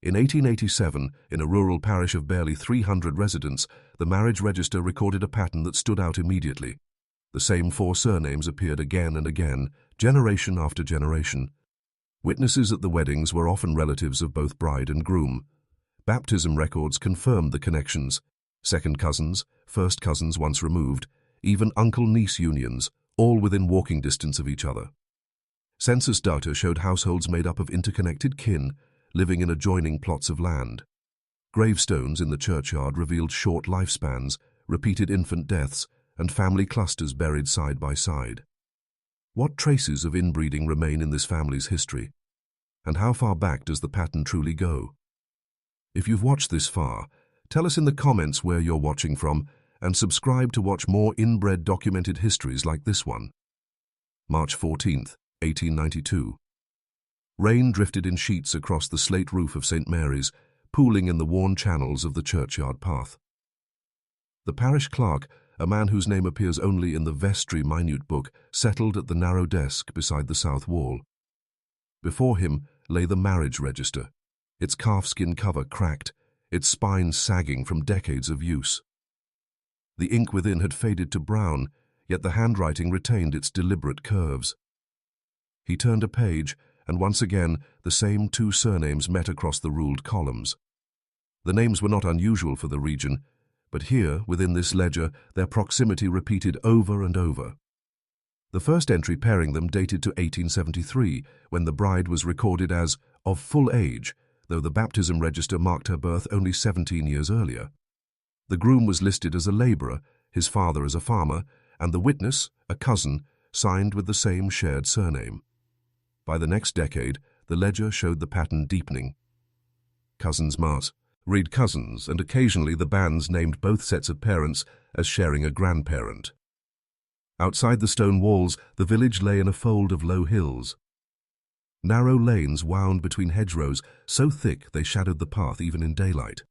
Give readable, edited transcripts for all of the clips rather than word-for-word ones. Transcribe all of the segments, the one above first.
In 1887, in a rural parish of barely 300 residents, the marriage register recorded a pattern that stood out immediately. The same 4 surnames appeared again and again, generation after generation. Witnesses at the weddings were often relatives of both bride and groom. Baptism records confirmed the connections. Second cousins, first cousins once removed, even uncle-niece unions, all within walking distance of each other. Census data showed households made up of interconnected kin, living in adjoining plots of land. Gravestones in the churchyard revealed short lifespans, repeated infant deaths, and family clusters buried side by side. What traces of inbreeding remain in this family's history? And how far back does the pattern truly go? If you've watched this far, tell us in the comments where you're watching from, and subscribe to watch more inbred documented histories like this one. March 14th, 1892. Rain drifted in sheets across the slate roof of St. Mary's, pooling in the worn channels of the churchyard path. The parish clerk, a man whose name appears only in the vestry minute book, settled at the narrow desk beside the south wall. Before him lay the marriage register, its calfskin cover cracked, its spine sagging from decades of use. The ink within had faded to brown, yet the handwriting retained its deliberate curves. He turned a page, and once again the same 2 surnames met across the ruled columns. The names were not unusual for the region, but here, within this ledger, their proximity repeated over and over. The first entry pairing them dated to 1873, when the bride was recorded as of full age, though the baptism register marked her birth only 17 years earlier. The groom was listed as a labourer, his father as a farmer, and the witness, a cousin, signed with the same shared surname. By the next decade, the ledger showed the pattern deepening. Cousins Mart, read cousins, and occasionally the bands named both sets of parents as sharing a grandparent. Outside the stone walls, the village lay in a fold of low hills. Narrow lanes wound between hedgerows, so thick they shadowed the path even in daylight.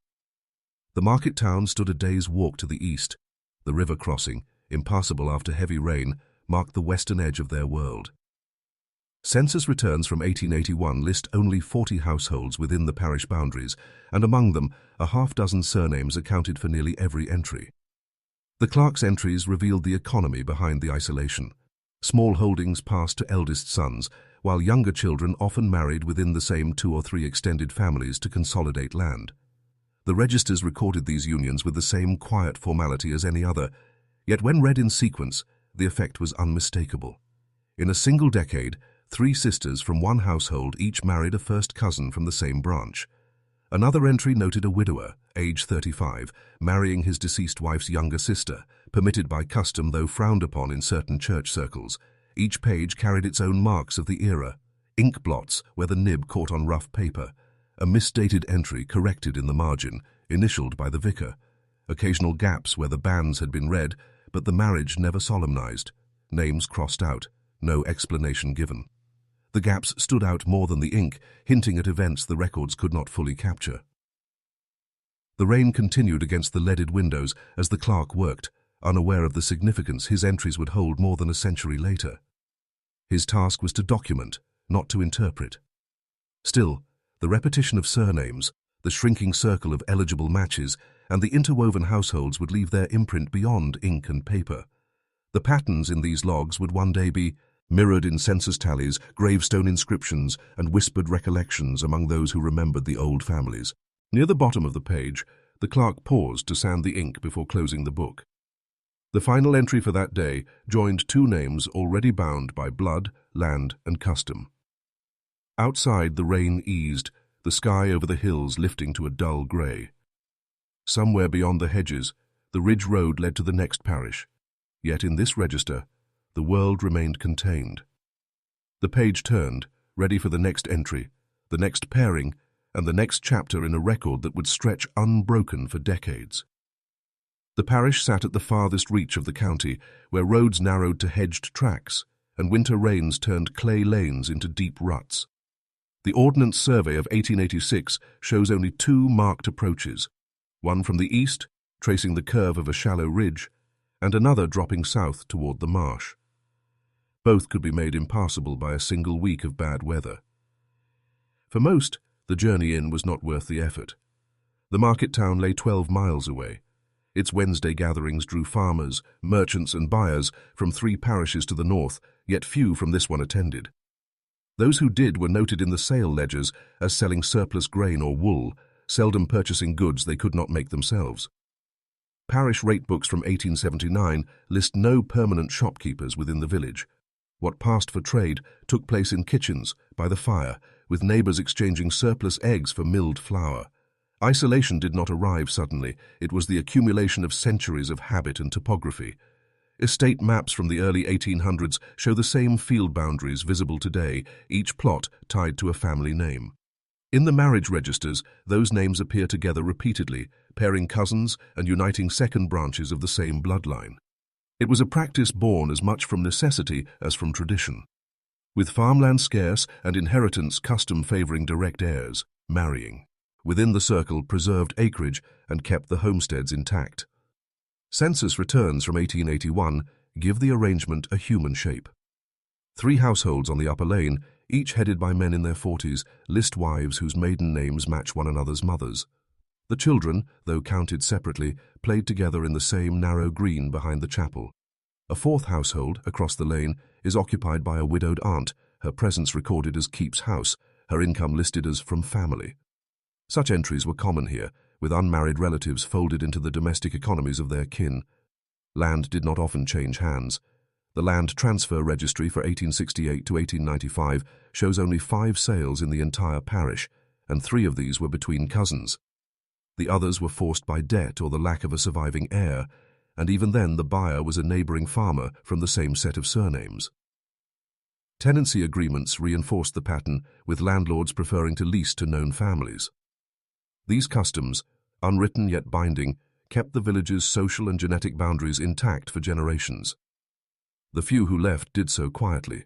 The market town stood a day's walk to the east. The river crossing, impassable after heavy rain, marked the western edge of their world. Census returns from 1881 list only 40 households within the parish boundaries, and among them, a half-dozen surnames accounted for nearly every entry. The clerk's entries revealed the economy behind the isolation. Small holdings passed to eldest sons, while younger children often married within the same 2 or 3 extended families to consolidate land. The registers recorded these unions with the same quiet formality as any other, yet when read in sequence, the effect was unmistakable. In a single decade, 3 sisters from one household each married a first cousin from the same branch. Another entry noted a widower, age 35, marrying his deceased wife's younger sister, permitted by custom though frowned upon in certain church circles. Each page carried its own marks of the era, ink blots where the nib caught on rough paper, a misdated entry corrected in the margin, initialed by the vicar, occasional gaps where the banns had been read, but the marriage never solemnized, names crossed out, no explanation given. The gaps stood out more than the ink, hinting at events the records could not fully capture. The rain continued against the leaded windows as the clerk worked, unaware of the significance his entries would hold more than a century later. His task was to document, not to interpret. Still, the repetition of surnames, the shrinking circle of eligible matches, and the interwoven households would leave their imprint beyond ink and paper. The patterns in these logs would one day be mirrored in census tallies, gravestone inscriptions, and whispered recollections among those who remembered the old families. Near the bottom of the page, the clerk paused to sand the ink before closing the book. The final entry for that day joined 2 names already bound by blood, land, and custom. Outside, the rain eased, the sky over the hills lifting to a dull grey. Somewhere beyond the hedges, the ridge road led to the next parish. Yet in this register, the world remained contained. The page turned, ready for the next entry, the next pairing, and the next chapter in a record that would stretch unbroken for decades. The parish sat at the farthest reach of the county, where roads narrowed to hedged tracks, and winter rains turned clay lanes into deep ruts. The Ordnance Survey of 1886 shows only 2 marked approaches, one from the east, tracing the curve of a shallow ridge, and another dropping south toward the marsh. Both could be made impassable by a single week of bad weather. For most, The journey in was not worth the effort. The market town lay 12 miles away. Its Wednesday gatherings drew farmers, merchants and buyers from 3 parishes to the north, yet few from this one attended. Those who did were noted in the sale ledgers as selling surplus grain or wool, seldom purchasing goods they could not make themselves. Parish rate books from 1879 list no permanent shopkeepers within the village. What passed for trade took place in kitchens, by the fire, with neighbours exchanging surplus eggs for milled flour. Isolation did not arrive suddenly. It was the accumulation of centuries of habit and topography. Estate maps from the early 1800s show the same field boundaries visible today, each plot tied to a family name. In the marriage registers, those names appear together repeatedly, pairing cousins and uniting second branches of the same bloodline. It was a practice born as much from necessity as from tradition. With farmland scarce and inheritance custom favouring direct heirs, marrying within the circle preserved acreage and kept the homesteads intact. Census returns from 1881 give the arrangement a human shape. 3 households on the upper lane, each headed by men in their 40s, list wives whose maiden names match one another's mothers. The children, though counted separately, played together in the same narrow green behind the chapel. A 4th household, across the lane, is occupied by a widowed aunt, her presence recorded as keeps house, her income listed as from family. Such entries were common here, with unmarried relatives folded into the domestic economies of their kin. Land did not often change hands. The Land Transfer Registry for 1868 to 1895 shows only 5 sales in the entire parish, and 3 of these were between cousins. The others were forced by debt or the lack of a surviving heir, and even then the buyer was a neighbouring farmer from the same set of surnames. Tenancy agreements reinforced the pattern, with landlords preferring to lease to known families. These customs, unwritten yet binding, kept the village's social and genetic boundaries intact for generations. The few who left did so quietly.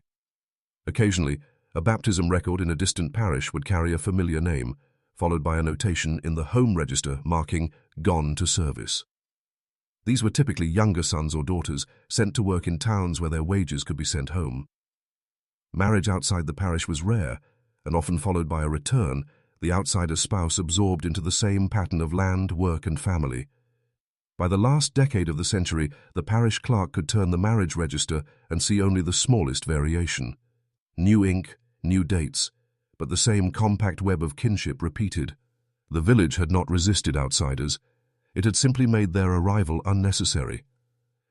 Occasionally, a baptism record in a distant parish would carry a familiar name, followed by a notation in the home register marking "gone to service." These were typically younger sons or daughters sent to work in towns where their wages could be sent home. Marriage outside the parish was rare, and often followed by a return, the outsider spouse absorbed into the same pattern of land, work and family. By the last decade of the century, the parish clerk could turn the marriage register and see only the smallest variation. New ink, new dates, but the same compact web of kinship repeated. The village had not resisted outsiders. It had simply made their arrival unnecessary.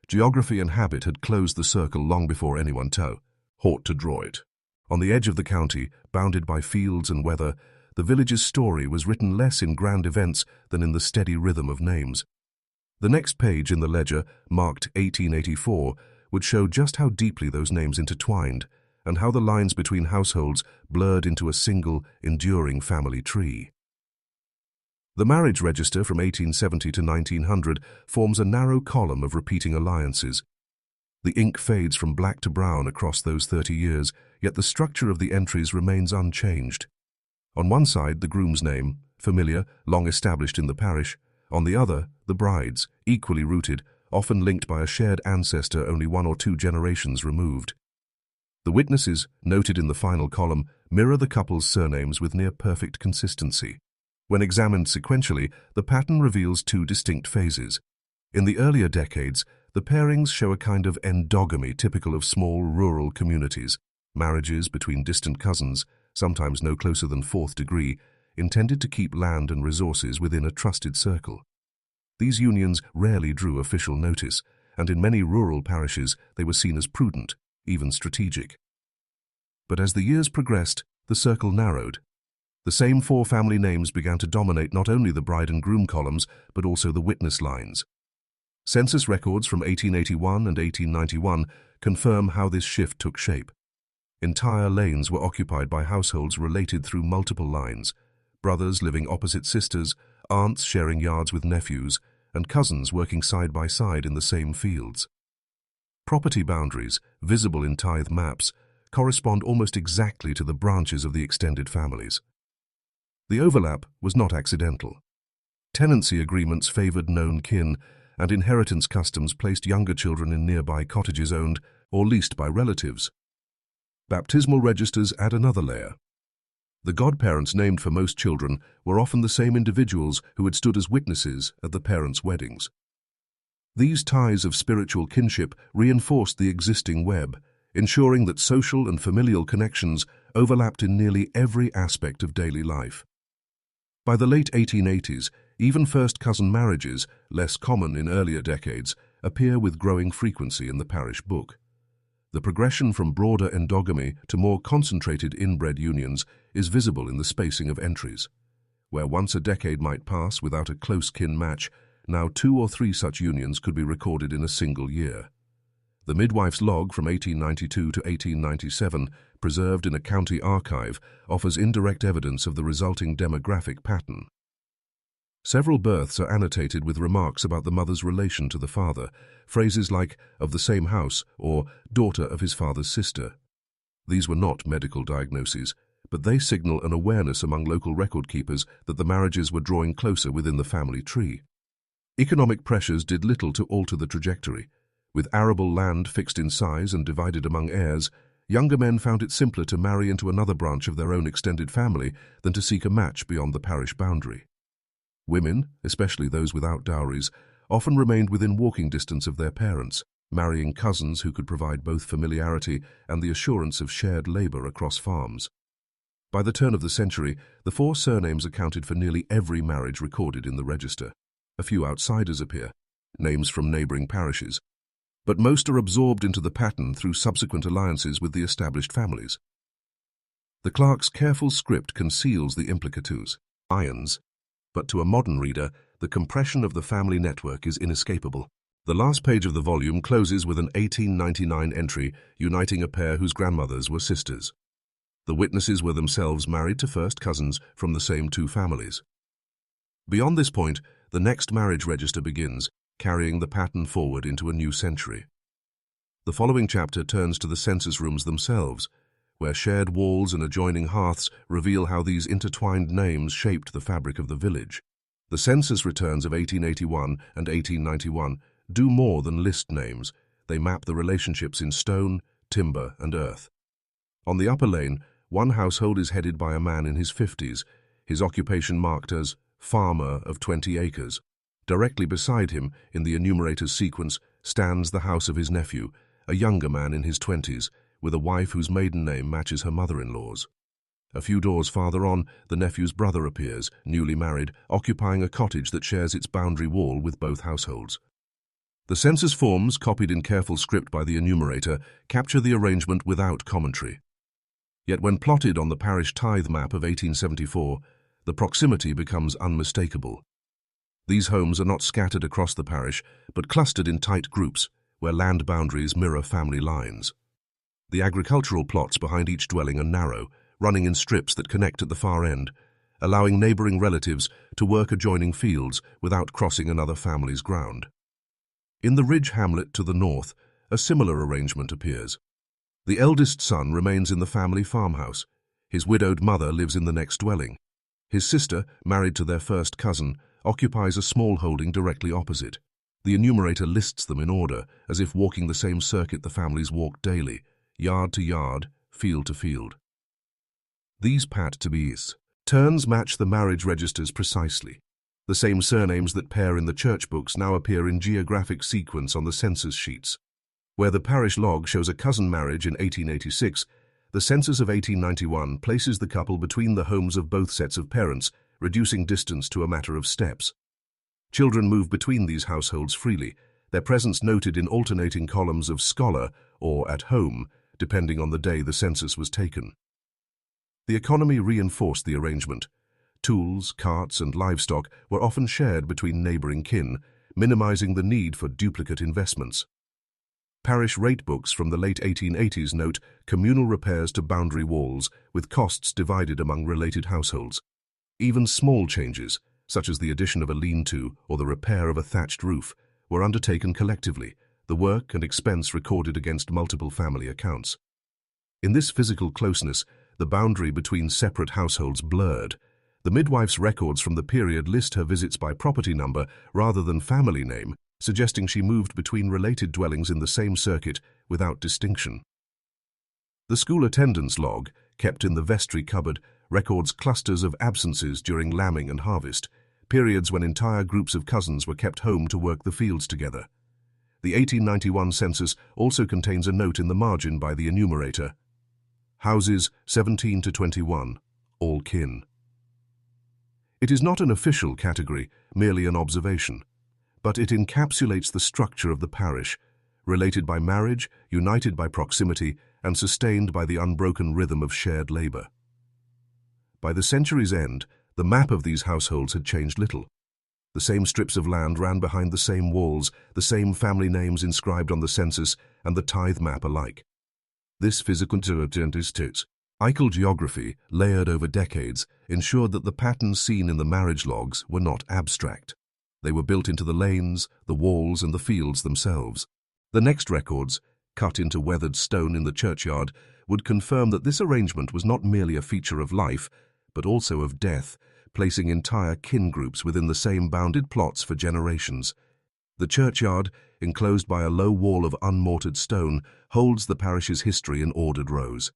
Geography and habit had closed the circle long before anyone thought to draw it. On the edge of the county, bounded by fields and weather, the village's story was written less in grand events than in the steady rhythm of names. The next page in the ledger, marked 1884, would show just how deeply those names intertwined, and how the lines between households blurred into a single, enduring family tree. The marriage register from 1870 to 1900 forms a narrow column of repeating alliances. The ink fades from black to brown across those 30 years, yet the structure of the entries remains unchanged. On one side, the groom's name, familiar, long established in the parish. On the other, the bride's, equally rooted, often linked by a shared ancestor only 1 or 2 generations removed. The witnesses, noted in the final column, mirror the couple's surnames with near-perfect consistency. When examined sequentially, the pattern reveals 2 distinct phases. In the earlier decades, the pairings show a kind of endogamy typical of small rural communities, marriages between distant cousins, sometimes no closer than 4th degree, intended to keep land and resources within a trusted circle. These unions rarely drew official notice, and in many rural parishes they were seen as prudent, even strategic. But as the years progressed, the circle narrowed. The same 4 family names began to dominate not only the bride and groom columns, but also the witness lines. Census records from 1881 and 1891 confirm how this shift took shape. Entire lanes were occupied by households related through multiple lines, brothers living opposite sisters, aunts sharing yards with nephews, and cousins working side by side in the same fields. Property boundaries, visible in tithe maps, correspond almost exactly to the branches of the extended families. The overlap was not accidental. Tenancy agreements favoured known kin, and inheritance customs placed younger children in nearby cottages owned or leased by relatives. Baptismal registers add another layer. The godparents named for most children were often the same individuals who had stood as witnesses at the parents' weddings. These ties of spiritual kinship reinforced the existing web, ensuring that social and familial connections overlapped in nearly every aspect of daily life. By the late 1880s, even first-cousin marriages, less common in earlier decades, appear with growing frequency in the parish book. The progression from broader endogamy to more concentrated inbred unions is visible in the spacing of entries. Where once a decade might pass without a close kin match, now 2 or 3 such unions could be recorded in a single year. The midwife's log from 1892 to 1897, preserved in a county archive, offers indirect evidence of the resulting demographic pattern. Several births are annotated with remarks about the mother's relation to the father, phrases like "of the same house" or "daughter of his father's sister." These were not medical diagnoses, but they signal an awareness among local record keepers that the marriages were drawing closer within the family tree. Economic pressures did little to alter the trajectory. With arable land fixed in size and divided among heirs, younger men found it simpler to marry into another branch of their own extended family than to seek a match beyond the parish boundary. Women, especially those without dowries, often remained within walking distance of their parents, marrying cousins who could provide both familiarity and the assurance of shared labor across farms. By the turn of the century, the 4 surnames accounted for nearly every marriage recorded in the register. A few outsiders appear, names from neighboring parishes, but most are absorbed into the pattern through subsequent alliances with the established families. The clerk's careful script conceals the implicatus, ions, but to a modern reader, the compression of the family network is inescapable. The last page of the volume closes with an 1899 entry uniting a pair whose grandmothers were sisters. The witnesses were themselves married to first cousins from the same 2 families. Beyond this point, the next marriage register begins, carrying the pattern forward into a new century. The following chapter turns to the census rooms themselves, where shared walls and adjoining hearths reveal how these intertwined names shaped the fabric of the village. The census returns of 1881 and 1891 do more than list names. They map the relationships in stone, timber, and earth. On the upper lane, one household is headed by a man in his 50s, his occupation marked as farmer of 20 acres. Directly beside him, in the enumerator's sequence, stands the house of his nephew, a younger man in his 20s, with a wife whose maiden name matches her mother-in-law's. A few doors farther on, the nephew's brother appears, newly married, occupying a cottage that shares its boundary wall with both households. The census forms, copied in careful script by the enumerator, capture the arrangement without commentary. Yet when plotted on the parish tithe map of 1874, the proximity becomes unmistakable. These homes are not scattered across the parish, but clustered in tight groups, where land boundaries mirror family lines. The agricultural plots behind each dwelling are narrow, running in strips that connect at the far end, allowing neighboring relatives to work adjoining fields without crossing another family's ground. In the ridge hamlet to the north, a similar arrangement appears. The eldest son remains in the family farmhouse. His widowed mother lives in the next dwelling. His sister, married to their first cousin, occupies a small holding directly opposite. The enumerator lists them in order, as if walking the same circuit the families walk daily, yard to yard, field to field. These pat to be's turns match the marriage registers precisely. The same surnames that pair in the church books now appear in geographic sequence on the census sheets. Where the parish log shows a cousin marriage in 1886, the census of 1891 places the couple between the homes of both sets of parents, reducing distance to a matter of steps. Children move between these households freely, their presence noted in alternating columns of scholar or at home, depending on the day the census was taken. The economy reinforced the arrangement. Tools, carts, and livestock were often shared between neighboring kin, minimizing the need for duplicate investments. Parish rate books from the late 1880s note communal repairs to boundary walls, with costs divided among related households. Even small changes, such as the addition of a lean-to or the repair of a thatched roof, were undertaken collectively, the work and expense recorded against multiple family accounts. In this physical closeness, the boundary between separate households blurred. The midwife's records from the period list her visits by property number rather than family name, suggesting she moved between related dwellings in the same circuit without distinction. The school attendance log, kept in the vestry cupboard, records clusters of absences during lambing and harvest, periods when entire groups of cousins were kept home to work the fields together. The 1891 census also contains a note in the margin by the enumerator. Houses 17 to 21, all kin. It is not an official category, merely an observation, but it encapsulates the structure of the parish, related by marriage, united by proximity, and sustained by the unbroken rhythm of shared labor. By the century's end, the map of these households had changed little. The same strips of land ran behind the same walls, the same family names inscribed on the census, and the tithe map alike. This physical ical geography, layered over decades, ensured that the patterns seen in the marriage logs were not abstract. They were built into the lanes, the walls, and the fields themselves. The next records, cut into weathered stone in the churchyard, would confirm that this arrangement was not merely a feature of life, but also of death, placing entire kin groups within the same bounded plots for generations. The churchyard, enclosed by a low wall of unmortared stone, holds the parish's history in ordered rows.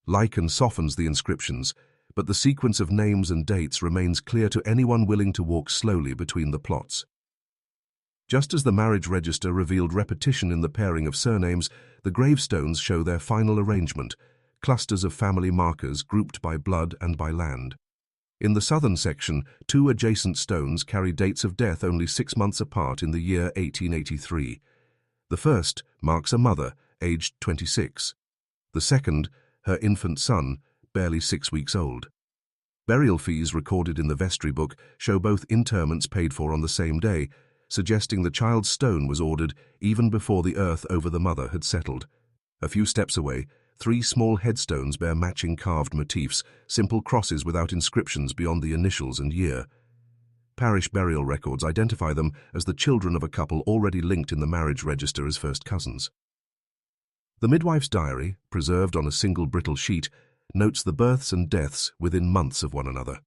Lichen softens the inscriptions, but the sequence of names and dates remains clear to anyone willing to walk slowly between the plots. Just as the marriage register revealed repetition in the pairing of surnames, the gravestones show their final arrangement, clusters of family markers grouped by blood and by land. In the southern section, two adjacent stones carry dates of death only 6 months apart in the year 1883. The first marks a mother, aged 26. The second, her infant son, barely 6 weeks old. Burial fees recorded in the vestry book show both interments paid for on the same day, suggesting the child's stone was ordered even before the earth over the mother had settled. A few steps away, 3 small headstones bear matching carved motifs, simple crosses without inscriptions beyond the initials and year. Parish burial records identify them as the children of a couple already linked in the marriage register as first cousins. The midwife's diary, preserved on a single brittle sheet, notes the births and deaths within months of one another.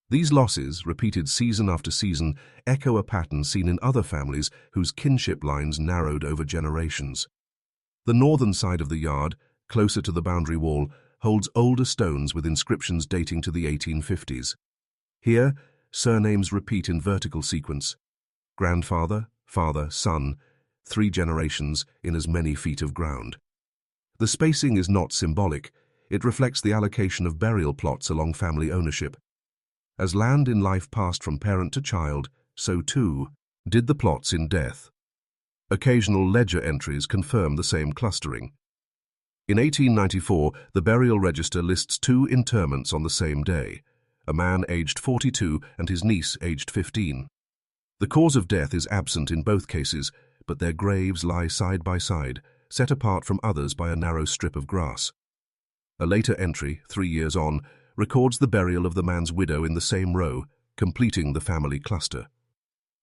These losses, repeated season after season, echo a pattern seen in other families whose kinship lines narrowed over generations. The northern side of the yard, closer to the boundary wall, holds older stones with inscriptions dating to the 1850s. Here, surnames repeat in vertical sequence: grandfather, father, son, 3 generations in as many feet of ground. The spacing is not symbolic. It reflects the allocation of burial plots along family ownership. As land in life passed from parent to child, so too did the plots in death. Occasional ledger entries confirm the same clustering. In 1894, the burial register lists 2 interments on the same day, a man aged 42 and his niece aged 15. The cause of death is absent in both cases, but their graves lie side by side, set apart from others by a narrow strip of grass. A later entry, 3 years on, records the burial of the man's widow in the same row, completing the family cluster.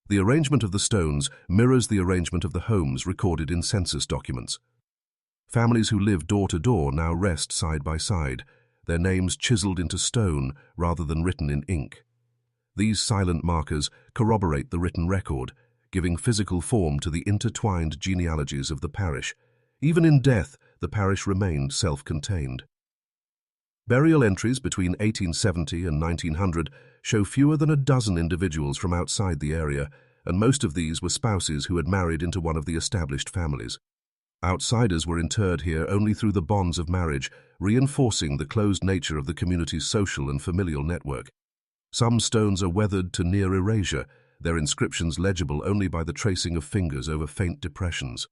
The arrangement of the stones mirrors the arrangement of the homes recorded in census documents. Families who live door to door now rest side by side, their names chiseled into stone rather than written in ink. These silent markers corroborate the written record, giving physical form to the intertwined genealogies of the parish. Even in death, the parish remained self-contained. Burial entries between 1870 and 1900 show fewer than a dozen individuals from outside the area, and most of these were spouses who had married into one of the established families. Outsiders were interred here only through the bonds of marriage, reinforcing the closed nature of the community's social and familial network. Some stones are weathered to near erasure, their inscriptions legible only by the tracing of fingers over faint depressions.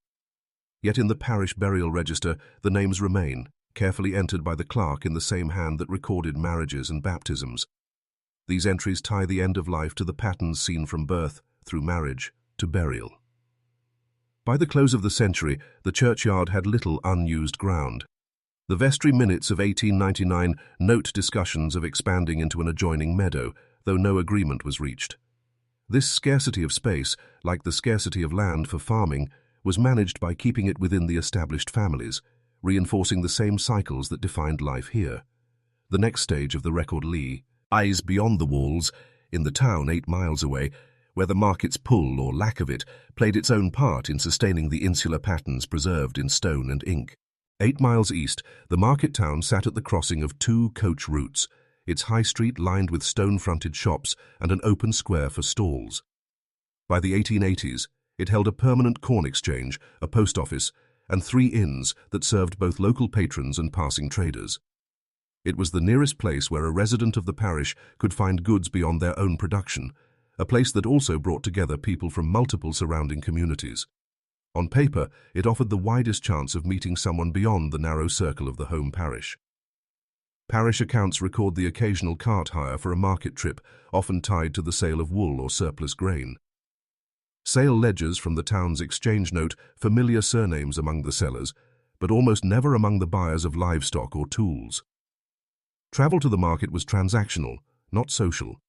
Yet in the parish burial register, the names remain, carefully entered by the clerk in the same hand that recorded marriages and baptisms. These entries tie the end of life to the patterns seen from birth, through marriage, to burial. By the close of the century, the churchyard had little unused ground. The vestry minutes of 1899 note discussions of expanding into an adjoining meadow, though no agreement was reached. This scarcity of space, like the scarcity of land for farming, was managed by keeping it within the established families, reinforcing the same cycles that defined life here. The next stage of the record lies beyond the walls, in the town 8 miles away, where the market's pull or lack of it played its own part in sustaining the insular patterns preserved in stone and ink. 8 miles east, the market town sat at the crossing of two coach routes, its high street lined with stone-fronted shops and an open square for stalls. By the 1880s, it held a permanent corn exchange, a post office, and 3 inns that served both local patrons and passing traders. It was the nearest place where a resident of the parish could find goods beyond their own production, a place that also brought together people from multiple surrounding communities. On paper, it offered the widest chance of meeting someone beyond the narrow circle of the home parish. Parish accounts record the occasional cart hire for a market trip, often tied to the sale of wool or surplus grain. Sale ledgers from the town's exchange note familiar surnames among the sellers, but almost never among the buyers of livestock or tools. Travel to the market was transactional, not social.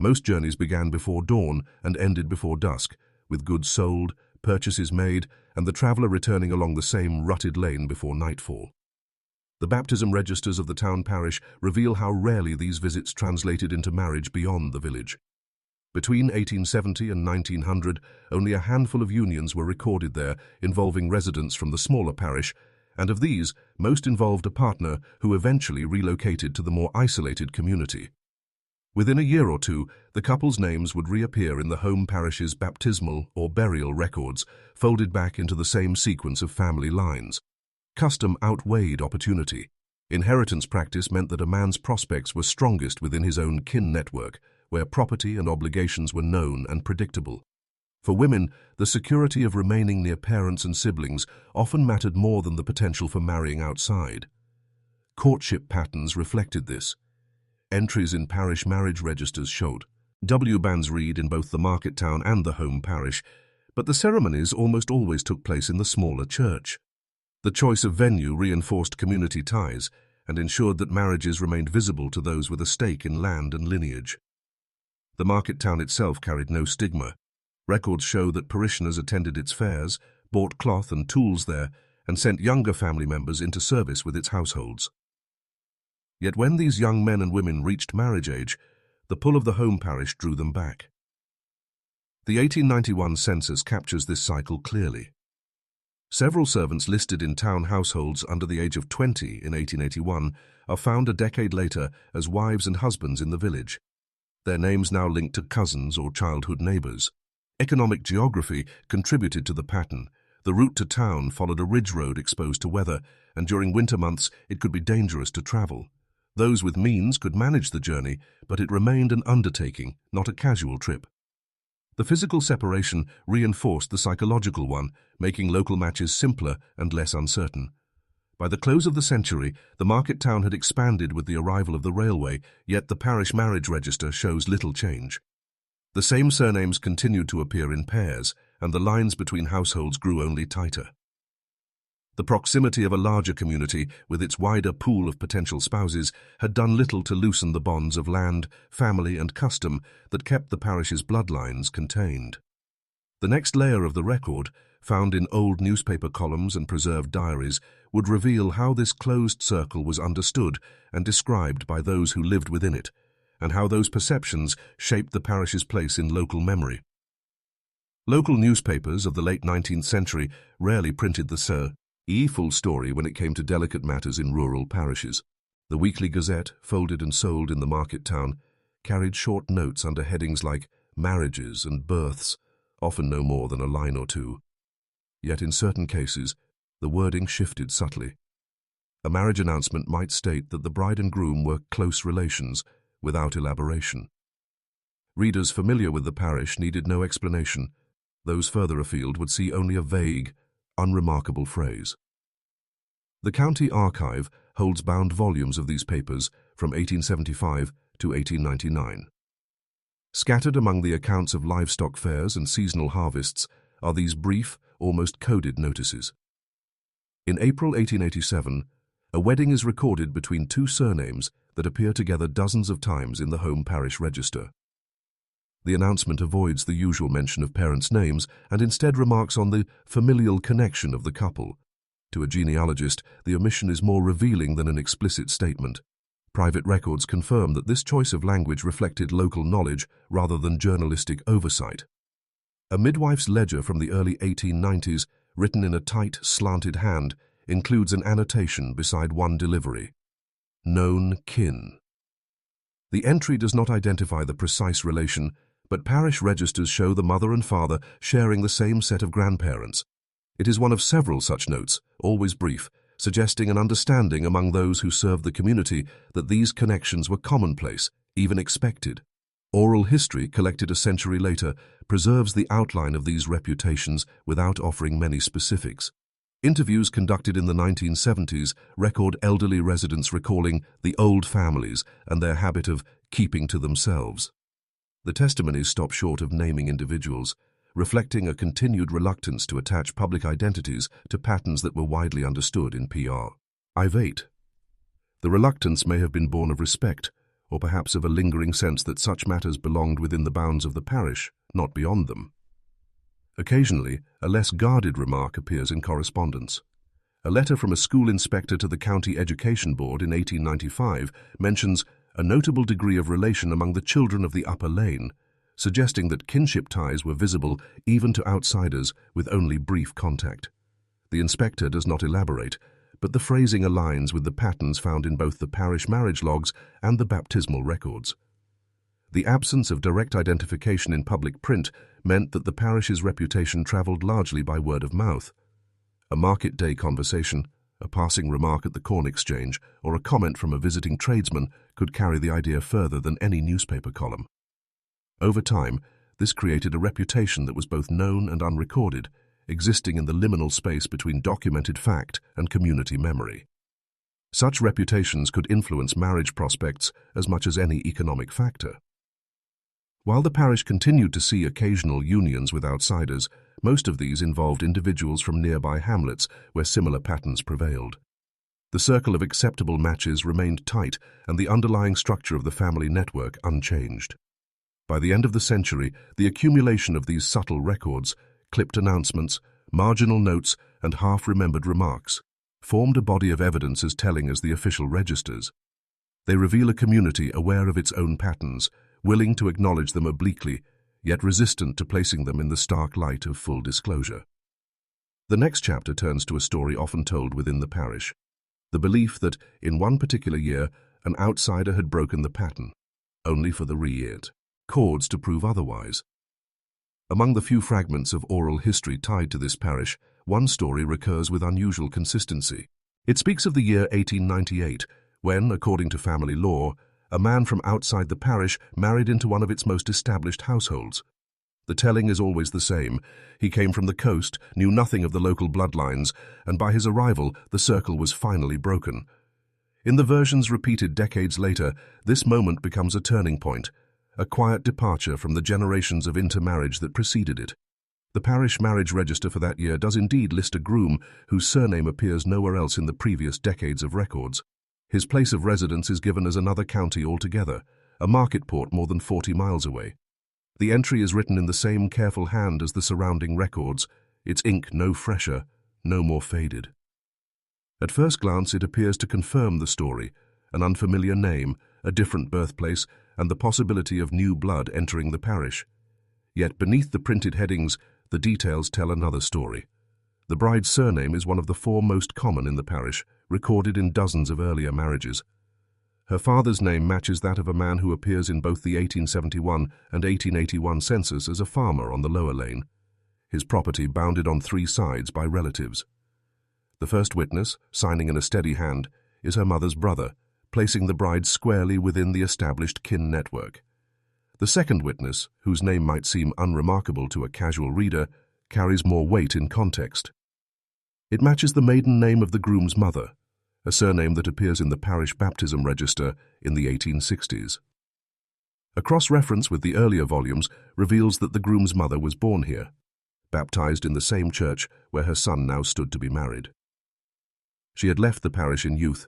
Most journeys began before dawn and ended before dusk, with goods sold, purchases made, and the traveller returning along the same rutted lane before nightfall. The baptism registers of the town parish reveal how rarely these visits translated into marriage beyond the village. Between 1870 and 1900, only a handful of unions were recorded there involving residents from the smaller parish, and of these, most involved a partner who eventually relocated to the more isolated community. Within a year or two, the couple's names would reappear in the home parish's baptismal or burial records, folded back into the same sequence of family lines. Custom outweighed opportunity. Inheritance practice meant that a man's prospects were strongest within his own kin network, where property and obligations were known and predictable. For women, the security of remaining near parents and siblings often mattered more than the potential for marrying outside. Courtship patterns reflected this. Entries in parish marriage registers showed W-bands read in both the market town and the home parish, but the ceremonies almost always took place in the smaller church. The choice of venue reinforced community ties and ensured that marriages remained visible to those with a stake in land and lineage. The market town itself carried no stigma. Records show that parishioners attended its fairs, bought cloth and tools there, and sent younger family members into service with its households. Yet when these young men and women reached marriage age, the pull of the home parish drew them back. The 1891 census captures this cycle clearly. Several servants listed in town households under the age of 20 in 1881 are found a decade later as wives and husbands in the village, their names now linked to cousins or childhood neighbors. Economic geography contributed to the pattern. The route to town followed a ridge road exposed to weather, and during winter months it could be dangerous to travel. Those with means could manage the journey, but it remained an undertaking, not a casual trip. The physical separation reinforced the psychological one, making local matches simpler and less uncertain. By the close of the century, the market town had expanded with the arrival of the railway, yet the parish marriage register shows little change. The same surnames continued to appear in pairs, and the lines between households grew only tighter. The proximity of a larger community, with its wider pool of potential spouses, had done little to loosen the bonds of land, family, and custom that kept the parish's bloodlines contained. The next layer of the record, found in old newspaper columns and preserved diaries, would reveal how this closed circle was understood and described by those who lived within it, and how those perceptions shaped the parish's place in local memory. Local newspapers of the late 19th century rarely printed the full story when it came to delicate matters in rural parishes. The Weekly Gazette, folded and sold in the market town, carried short notes under headings like marriages and births, often no more than a line or two. Yet in certain cases, the wording shifted subtly. A marriage announcement might state that the bride and groom were close relations, without elaboration. Readers familiar with the parish needed no explanation. Those further afield would see only a vague, unremarkable phrase. The county archive holds bound volumes of these papers from 1875 to 1899. Scattered among the accounts of livestock fairs and seasonal harvests are these brief, almost coded notices. In April 1887, a wedding is recorded between two surnames that appear together dozens of times in the home parish register. The announcement avoids the usual mention of parents' names and instead remarks on the familial connection of the couple. To a genealogist, the omission is more revealing than an explicit statement. Private records confirm that this choice of language reflected local knowledge rather than journalistic oversight. A midwife's ledger from the early 1890s, written in a tight, slanted hand, includes an annotation beside one delivery. Known kin. The entry does not identify the precise relation, but parish registers show the mother and father sharing the same set of grandparents. It is one of several such notes, always brief, suggesting an understanding among those who served the community that these connections were commonplace, even expected. Oral history, collected a century later, preserves the outline of these reputations without offering many specifics. Interviews conducted in the 1970s record elderly residents recalling the old families and their habit of keeping to themselves. The testimonies stop short of naming individuals, reflecting a continued reluctance to attach public identities to patterns that were widely understood in PR. I-8. The reluctance may have been born of respect, or perhaps of a lingering sense that such matters belonged within the bounds of the parish, not beyond them. Occasionally, a less guarded remark appears in correspondence. A letter from a school inspector to the County Education Board in 1895 mentions a notable degree of relation among the children of the upper lane, suggesting that kinship ties were visible even to outsiders with only brief contact. The inspector does not elaborate, but the phrasing aligns with the patterns found in both the parish marriage logs and the baptismal records. The absence of direct identification in public print meant that the parish's reputation travelled largely by word of mouth. A market day conversation, a passing remark at the corn exchange, or a comment from a visiting tradesman could carry the idea further than any newspaper column. Over time, this created a reputation that was both known and unrecorded, existing in the liminal space between documented fact and community memory. Such reputations could influence marriage prospects as much as any economic factor. While the parish continued to see occasional unions with outsiders, most of these involved individuals from nearby hamlets where similar patterns prevailed. The circle of acceptable matches remained tight and the underlying structure of the family network unchanged. By the end of the century, the accumulation of these subtle records, clipped announcements, marginal notes, and half-remembered remarks, formed a body of evidence as telling as the official registers. They reveal a community aware of its own patterns, willing to acknowledge them obliquely, yet resistant to placing them in the stark light of full disclosure. The next chapter turns to a story often told within the parish, the belief that, in one particular year, an outsider had broken the pattern, only for the cords to prove otherwise. Among the few fragments of oral history tied to this parish, one story recurs with unusual consistency. It speaks of the year 1898, when, according to family law, a man from outside the parish married into one of its most established households. The telling is always the same. He came from the coast, knew nothing of the local bloodlines, and by his arrival the circle was finally broken. In the versions repeated decades later, this moment becomes a turning point, a quiet departure from the generations of intermarriage that preceded it. The parish marriage register for that year does indeed list a groom whose surname appears nowhere else in the previous decades of records. His place of residence is given as another county altogether, a market port more than 40 miles away. The entry is written in the same careful hand as the surrounding records, its ink no fresher, no more faded. At first glance, it appears to confirm the story, an unfamiliar name, a different birthplace, and the possibility of new blood entering the parish. Yet beneath the printed headings, the details tell another story. The bride's surname is one of the four most common in the parish, recorded in dozens of earlier marriages. Her father's name matches that of a man who appears in both the 1871 and 1881 census as a farmer on the lower lane, his property bounded on three sides by relatives. The first witness, signing in a steady hand, is her mother's brother, placing the bride squarely within the established kin network. The second witness, whose name might seem unremarkable to a casual reader, carries more weight in context. It matches the maiden name of the groom's mother, a surname that appears in the parish baptism register in the 1860s. A cross-reference with the earlier volumes reveals that the groom's mother was born here, baptized in the same church where her son now stood to be married. She had left the parish in youth,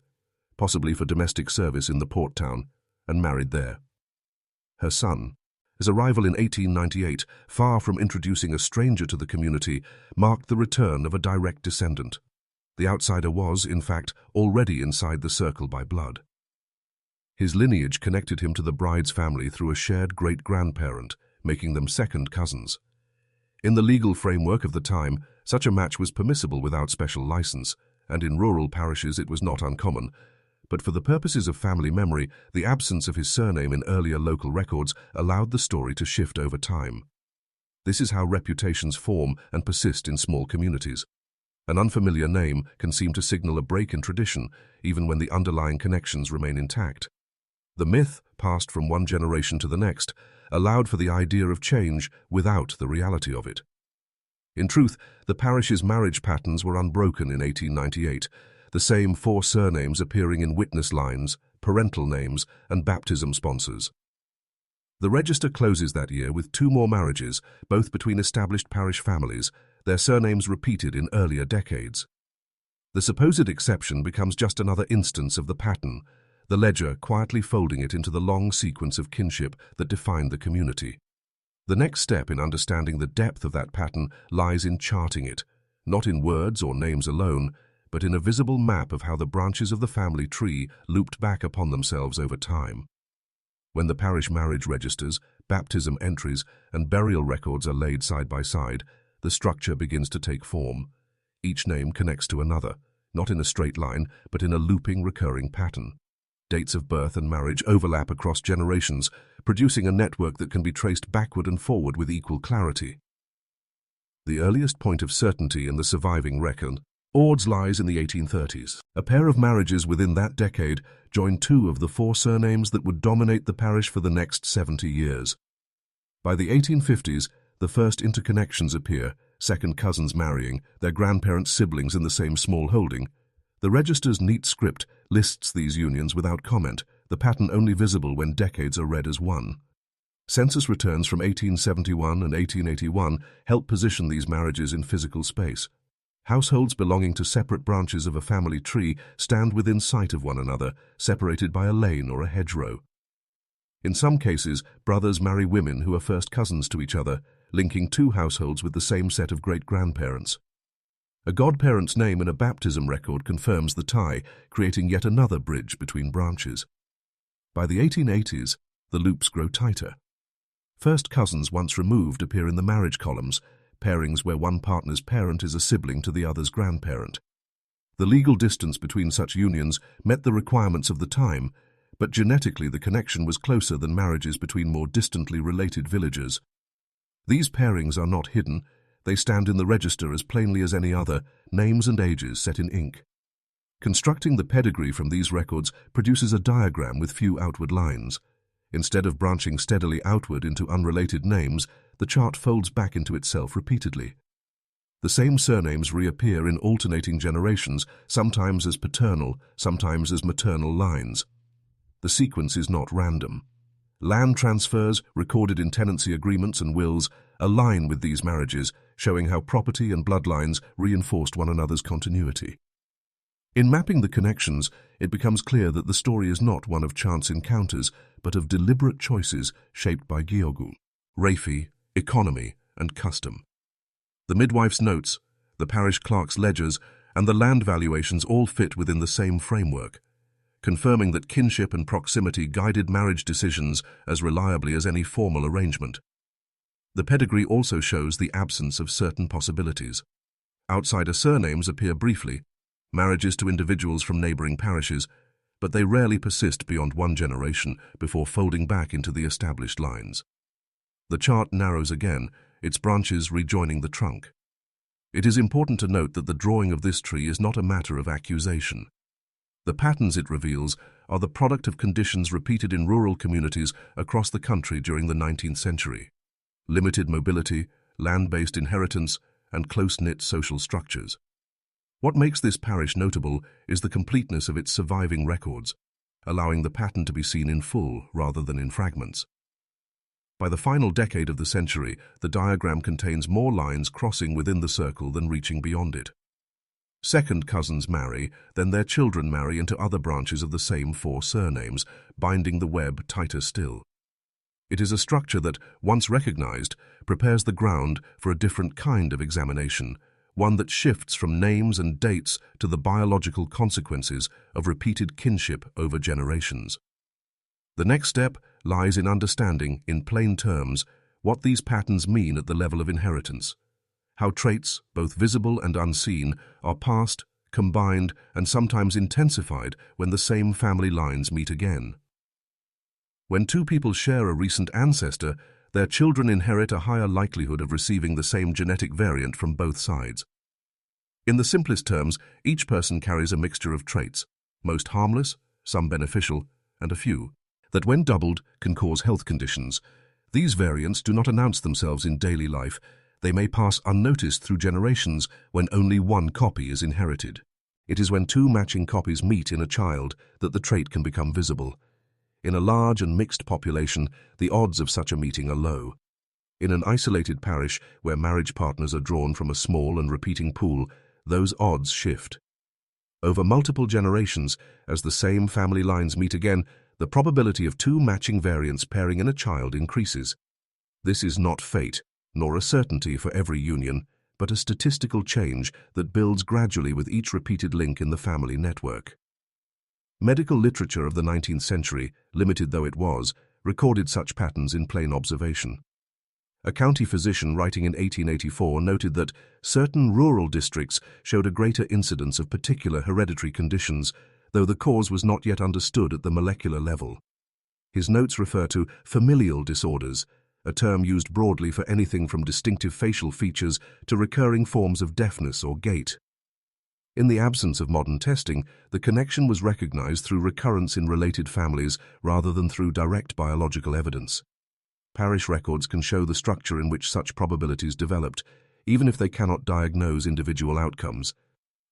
possibly for domestic service in the port town, and married there. Her son, his arrival in 1898, far from introducing a stranger to the community, marked the return of a direct descendant. The outsider was, in fact, already inside the circle by blood. His lineage connected him to the bride's family through a shared great-grandparent, making them second cousins. In the legal framework of the time, such a match was permissible without special license, and in rural parishes it was not uncommon. But for the purposes of family memory, the absence of his surname in earlier local records allowed the story to shift over time. This is how reputations form and persist in small communities. An unfamiliar name can seem to signal a break in tradition, even when the underlying connections remain intact. The myth, passed from one generation to the next, allowed for the idea of change without the reality of it. In truth, the parish's marriage patterns were unbroken in 1898, the same 4 surnames appearing in witness lines, parental names, and baptism sponsors. The register closes that year with 2 more marriages, both between established parish families, their surnames repeated in earlier decades. The supposed exception becomes just another instance of the pattern, the ledger quietly folding it into the long sequence of kinship that defined the community. The next step in understanding the depth of that pattern lies in charting it, not in words or names alone, but in a visible map of how the branches of the family tree looped back upon themselves over time. When the parish marriage registers, baptism entries, and burial records are laid side by side, the structure begins to take form. Each name connects to another, not in a straight line, but in a looping, recurring pattern. Dates of birth and marriage overlap across generations, producing a network that can be traced backward and forward with equal clarity. The earliest point of certainty in the surviving record lies in the 1830s. A pair of marriages within that decade joined 2 of the 4 surnames that would dominate the parish for the next 70 years. By the 1850s, the first interconnections appear, second cousins marrying, their grandparents' siblings in the same small holding. The register's neat script lists these unions without comment, the pattern only visible when decades are read as one. Census returns from 1871 and 1881 help position these marriages in physical space. Households belonging to separate branches of a family tree stand within sight of one another, separated by a lane or a hedgerow. In some cases, brothers marry women who are first cousins to each other, linking 2 households with the same set of great-grandparents. A godparent's name in a baptism record confirms the tie, creating yet another bridge between branches. By the 1880s, the loops grow tighter. First cousins once removed appear in the marriage columns, pairings where one partner's parent is a sibling to the other's grandparent. The legal distance between such unions met the requirements of the time, but genetically the connection was closer than marriages between more distantly related villagers. These pairings are not hidden, they stand in the register as plainly as any other, names and ages set in ink. Constructing the pedigree from these records produces a diagram with few outward lines. Instead of branching steadily outward into unrelated names, the chart folds back into itself repeatedly. The same surnames reappear in alternating generations, sometimes as paternal, sometimes as maternal lines. The sequence is not random. Land transfers, recorded in tenancy agreements and wills, align with these marriages, showing how property and bloodlines reinforced one another's continuity. In mapping the connections, it becomes clear that the story is not one of chance encounters, but of deliberate choices shaped by Gyogu, Reifi, economy, and custom. The midwife's notes, the parish clerk's ledgers, and the land valuations all fit within the same framework, confirming that kinship and proximity guided marriage decisions as reliably as any formal arrangement. The pedigree also shows the absence of certain possibilities. Outsider surnames appear briefly, marriages to individuals from neighboring parishes, but they rarely persist beyond one generation before folding back into the established lines. The chart narrows again, its branches rejoining the trunk. It is important to note that the drawing of this tree is not a matter of accusation. The patterns it reveals are the product of conditions repeated in rural communities across the country during the 19th century. Limited mobility, land-based inheritance, and close-knit social structures. What makes this parish notable is the completeness of its surviving records, allowing the pattern to be seen in full rather than in fragments. By the final decade of the century, the diagram contains more lines crossing within the circle than reaching beyond it. Second cousins marry, then their children marry into other branches of the same 4 surnames, binding the web tighter still. It is a structure that, once recognized, prepares the ground for a different kind of examination, one that shifts from names and dates to the biological consequences of repeated kinship over generations. The next step lies in understanding, in plain terms, what these patterns mean at the level of inheritance, how traits, both visible and unseen, are passed, combined, and sometimes intensified when the same family lines meet again. When two people share a recent ancestor, their children inherit a higher likelihood of receiving the same genetic variant from both sides. In the simplest terms, each person carries a mixture of traits, most harmless, some beneficial, and a few, that when doubled can cause health conditions. These variants do not announce themselves in daily life. They may pass unnoticed through generations when only one copy is inherited. It is when two matching copies meet in a child that the trait can become visible. In a large and mixed population, the odds of such a meeting are low. In an isolated parish where marriage partners are drawn from a small and repeating pool, those odds shift. Over multiple generations, as the same family lines meet again, the probability of two matching variants pairing in a child increases. This is not fate, nor a certainty for every union, but a statistical change that builds gradually with each repeated link in the family network. Medical literature of the 19th century, limited though it was, recorded such patterns in plain observation. A county physician writing in 1884 noted that certain rural districts showed a greater incidence of particular hereditary conditions, though the cause was not yet understood at the molecular level. His notes refer to familial disorders, a term used broadly for anything from distinctive facial features to recurring forms of deafness or gait. In the absence of modern testing, the connection was recognized through recurrence in related families rather than through direct biological evidence. Parish records can show the structure in which such probabilities developed, even if they cannot diagnose individual outcomes.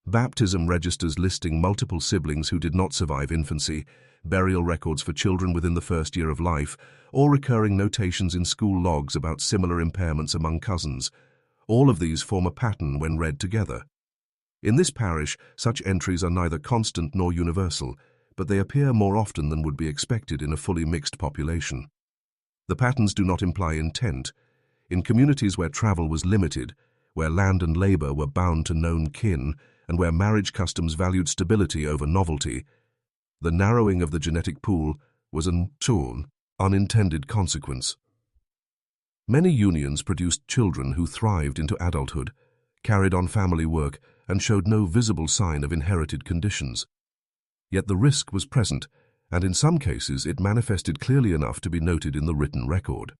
Baptism registers listing multiple siblings who did not survive infancy, burial records for children within the first year of life, or recurring notations in school logs about similar impairments among cousins. All of these form a pattern when read together. In this parish, such entries are neither constant nor universal, but they appear more often than would be expected in a fully mixed population. The patterns do not imply intent. In communities where travel was limited, where land and labor were bound to known kin, and where marriage customs valued stability over novelty, the narrowing of the genetic pool was an unintended consequence. Many unions produced children who thrived into adulthood, carried on family work, and showed no visible sign of inherited conditions. Yet the risk was present, and in some cases it manifested clearly enough to be noted in the written record.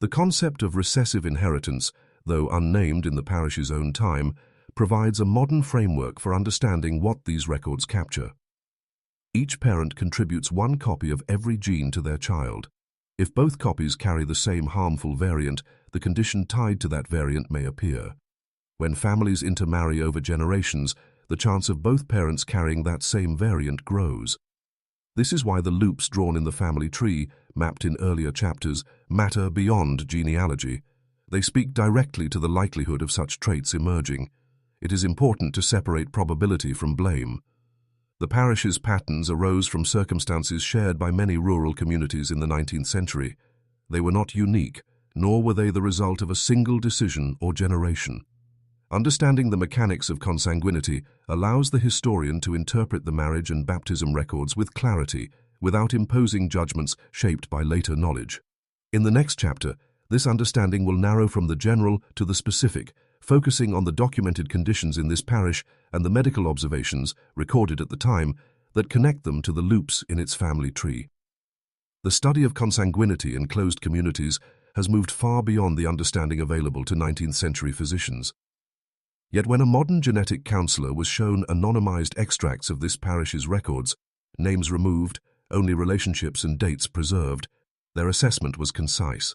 The concept of recessive inheritance, though unnamed in the parish's own time, provides a modern framework for understanding what these records capture. Each parent contributes one copy of every gene to their child. If both copies carry the same harmful variant, the condition tied to that variant may appear. When families intermarry over generations, the chance of both parents carrying that same variant grows. This is why the loops drawn in the family tree, mapped in earlier chapters, matter beyond genealogy. They speak directly to the likelihood of such traits emerging. It is important to separate probability from blame. The parish's patterns arose from circumstances shared by many rural communities in the 19th century. They were not unique, nor were they the result of a single decision or generation. Understanding the mechanics of consanguinity allows the historian to interpret the marriage and baptism records with clarity, without imposing judgments shaped by later knowledge. In the next chapter, this understanding will narrow from the general to the specific, focusing on the documented conditions in this parish and the medical observations, recorded at the time, that connect them to the loops in its family tree. The study of consanguinity in closed communities has moved far beyond the understanding available to 19th century physicians. Yet when a modern genetic counselor was shown anonymized extracts of this parish's records, names removed, only relationships and dates preserved, their assessment was concise.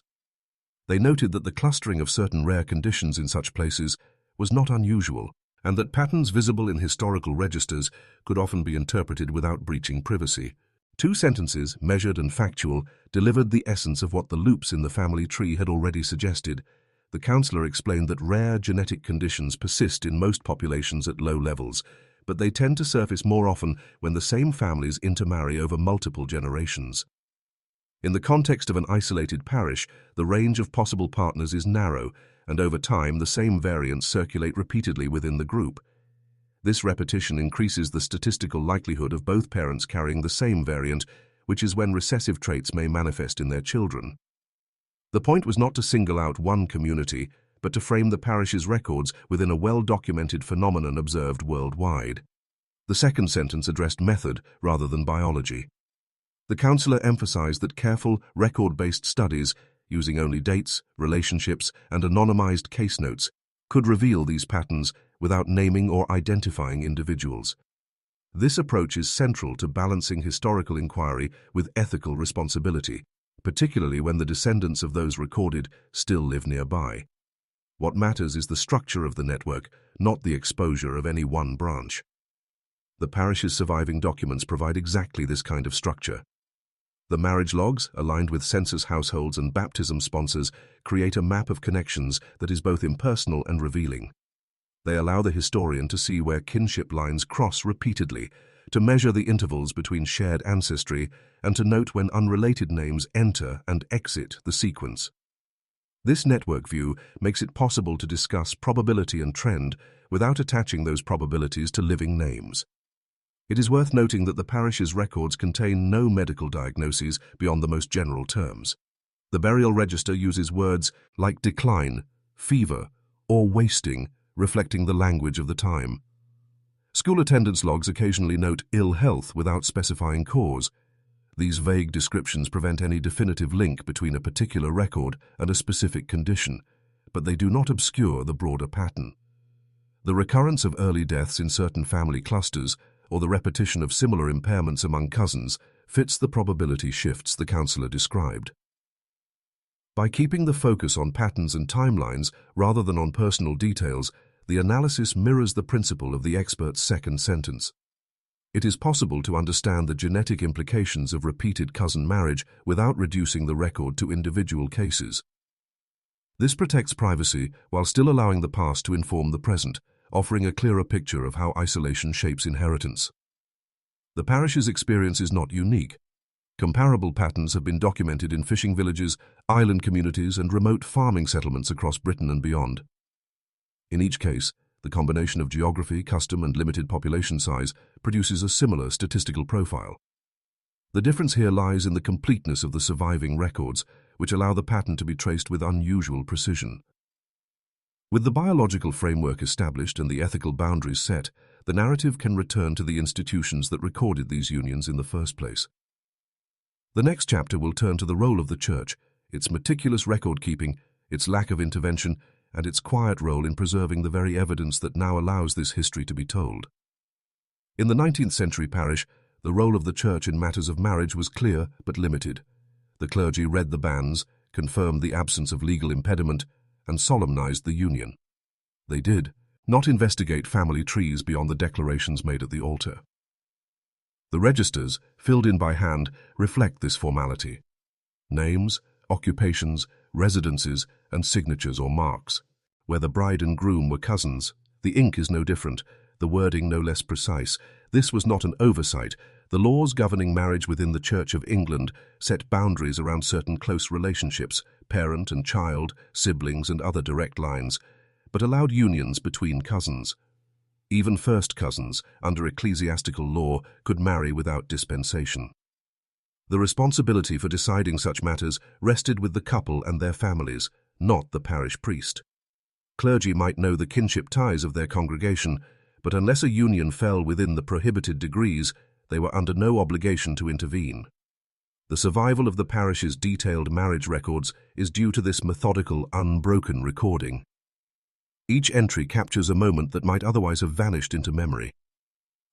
They noted that the clustering of certain rare conditions in such places was not unusual, and that patterns visible in historical registers could often be interpreted without breaching privacy. 2 sentences, measured and factual, delivered the essence of what the loops in the family tree had already suggested. The counselor explained that rare genetic conditions persist in most populations at low levels, but they tend to surface more often when the same families intermarry over multiple generations. In the context of an isolated parish, the range of possible partners is narrow, and over time the same variants circulate repeatedly within the group. This repetition increases the statistical likelihood of both parents carrying the same variant, which is when recessive traits may manifest in their children. The point was not to single out one community, but to frame the parish's records within a well-documented phenomenon observed worldwide. The second sentence addressed method rather than biology. The counsellor emphasized that careful, record-based studies, using only dates, relationships, and anonymized case notes, could reveal these patterns without naming or identifying individuals. This approach is central to balancing historical inquiry with ethical responsibility, particularly when the descendants of those recorded still live nearby. What matters is the structure of the network, not the exposure of any one branch. The parish's surviving documents provide exactly this kind of structure. The marriage logs, aligned with census households and baptism sponsors, create a map of connections that is both impersonal and revealing. They allow the historian to see where kinship lines cross repeatedly, to measure the intervals between shared ancestry, and to note when unrelated names enter and exit the sequence. This network view makes it possible to discuss probability and trend without attaching those probabilities to living names. It is worth noting that the parish's records contain no medical diagnoses beyond the most general terms. The burial register uses words like decline, fever, or wasting, reflecting the language of the time. School attendance logs occasionally note ill health without specifying cause. These vague descriptions prevent any definitive link between a particular record and a specific condition, but they do not obscure the broader pattern. The recurrence of early deaths in certain family clusters or the repetition of similar impairments among cousins fits the probability shifts the counsellor described. By keeping the focus on patterns and timelines rather than on personal details, the analysis mirrors the principle of the expert's second sentence. It is possible to understand the genetic implications of repeated cousin marriage without reducing the record to individual cases. This protects privacy while still allowing the past to inform the present, offering a clearer picture of how isolation shapes inheritance. The parish's experience is not unique. Comparable patterns have been documented in fishing villages, island communities, and remote farming settlements across Britain and beyond. In each case, the combination of geography, custom, and limited population size produces a similar statistical profile. The difference here lies in the completeness of the surviving records, which allow the pattern to be traced with unusual precision. With the biological framework established and the ethical boundaries set, the narrative can return to the institutions that recorded these unions in the first place. The next chapter will turn to the role of the Church, its meticulous record-keeping, its lack of intervention, and its quiet role in preserving the very evidence that now allows this history to be told. In the 19th century parish, the role of the Church in matters of marriage was clear but limited. The clergy read the banns, confirmed the absence of legal impediment, and solemnized the union. They did not investigate family trees beyond the declarations made at the altar. The registers, filled in by hand, reflect this formality. Names, occupations, residences, and signatures or marks. Where the bride and groom were cousins, the ink is no different, the wording no less precise. This was not an oversight. The laws governing marriage within the Church of England set boundaries around certain close relationships, parent and child, siblings and other direct lines, but allowed unions between cousins. Even first cousins, under ecclesiastical law, could marry without dispensation. The responsibility for deciding such matters rested with the couple and their families, not the parish priest. Clergy might know the kinship ties of their congregation, but unless a union fell within the prohibited degrees, they were under no obligation to intervene. The survival of the parish's detailed marriage records is due to this methodical, unbroken recording. Each entry captures a moment that might otherwise have vanished into memory.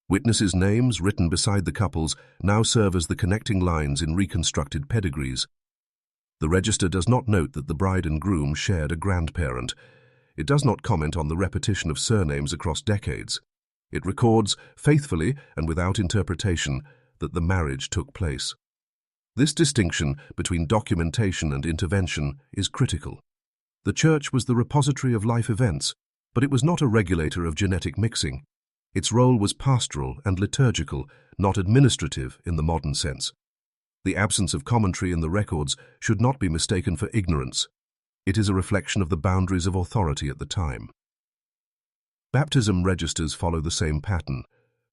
Witnesses' names, written beside the couples, now serve as the connecting lines in reconstructed pedigrees. The register does not note that the bride and groom shared a grandparent. It does not comment on the repetition of surnames across decades. It records, faithfully and without interpretation, that the marriage took place. This distinction between documentation and intervention is critical. The Church was the repository of life events, but it was not a regulator of genetic mixing. Its role was pastoral and liturgical, not administrative in the modern sense. The absence of commentary in the records should not be mistaken for ignorance. It is a reflection of the boundaries of authority at the time. Baptism registers follow the same pattern.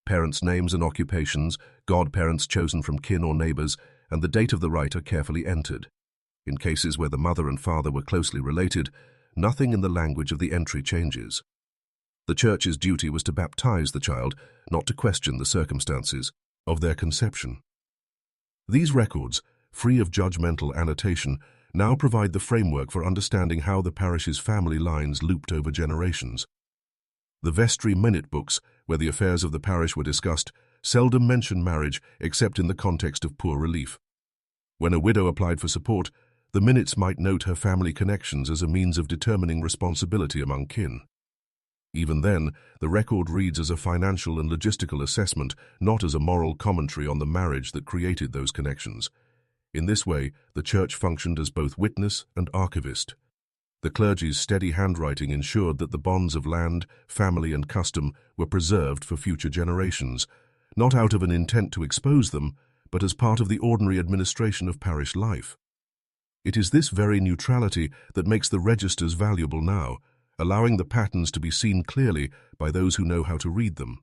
Parents' names and occupations, godparents chosen from kin or neighbors, and the date of the rite are carefully entered. In cases where the mother and father were closely related, nothing in the language of the entry changes. The Church's duty was to baptize the child, not to question the circumstances of their conception. These records, free of judgmental annotation, now provide the framework for understanding how the parish's family lines looped over generations. The vestry minute books, where the affairs of the parish were discussed, seldom mention marriage except in the context of poor relief. When a widow applied for support, the minutes might note her family connections as a means of determining responsibility among kin. Even then, the record reads as a financial and logistical assessment, not as a moral commentary on the marriage that created those connections. In this way, the Church functioned as both witness and archivist. The clergy's steady handwriting ensured that the bonds of land, family, and custom were preserved for future generations, not out of an intent to expose them, but as part of the ordinary administration of parish life. It is this very neutrality that makes the registers valuable now, allowing the patterns to be seen clearly by those who know how to read them.